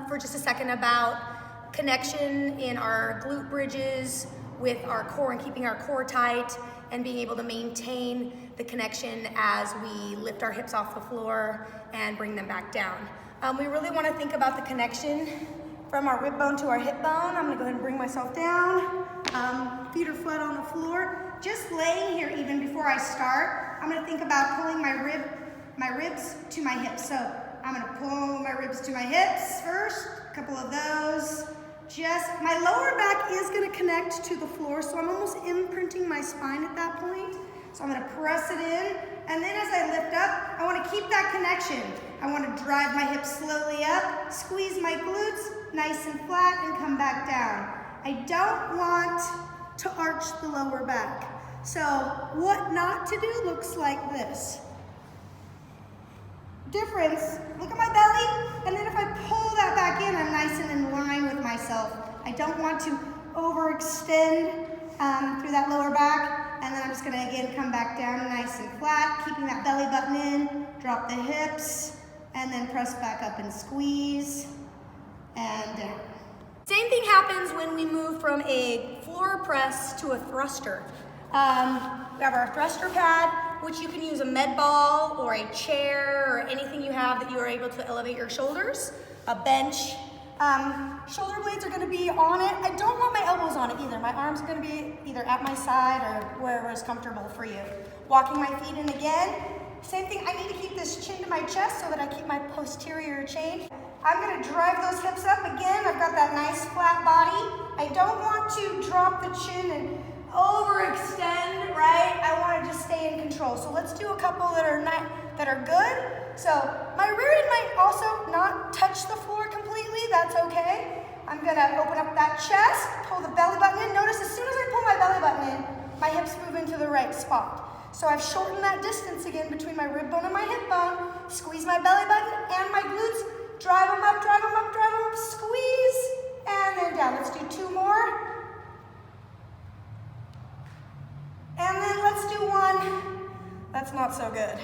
for just a second about connection in our glute bridges with our core and keeping our core tight and being able to maintain the connection as we lift our hips off the floor and bring them back down. We really want to think about the connection from our rib bone to our hip bone. I'm going to go ahead and bring myself down. Feet are flat on the floor. Just laying here even before I start, I'm going to think about pulling my ribs to my hips. So I'm going to pull my ribs to my hips first, a couple of those. My lower back is going to connect to the floor, so I'm almost imprinting my spine at that point. So I'm going to press it in, and then as I lift up, I want to keep that connection. I want to drive my hips slowly up, squeeze my glutes nice and flat, and come back down. I don't want to arch the lower back. So what not to do looks like this. Difference, look at my belly, and then if I pull that back in, I'm nice and in line with myself. I don't want to overextend through that lower back, and then I'm just gonna again come back down nice and flat, keeping that belly button in, drop the hips, and then press back up and squeeze, and down. Same thing happens when we move from a floor press to a thruster. We have our thruster pad, which you can use a med ball or a chair or anything you have that you are able to elevate your shoulders, a bench. Shoulder blades are going to be on it. I don't want my elbows on it either. My arms are going to be either at my side or wherever is comfortable for you. Walking my feet in again. Same thing, I need to keep this chin to my chest so that I keep my posterior chain. I'm going to drive those hips up again. I've got that nice flat body. I don't want to drop the chin and overextend, right? I want to just stay in control. So let's do a couple that are good. So my rear end might also not touch the floor completely. That's okay. I'm going to open up that chest, pull the belly button in. Notice as soon as I pull my belly button in, my hips move into the right spot. So I've shortened that distance again between my rib bone and my hip bone. Squeeze my belly button and my glutes. Drive them up, drive them up, drive them up. Squeeze and then down. Let's do two more. And then let's do one that's not so good.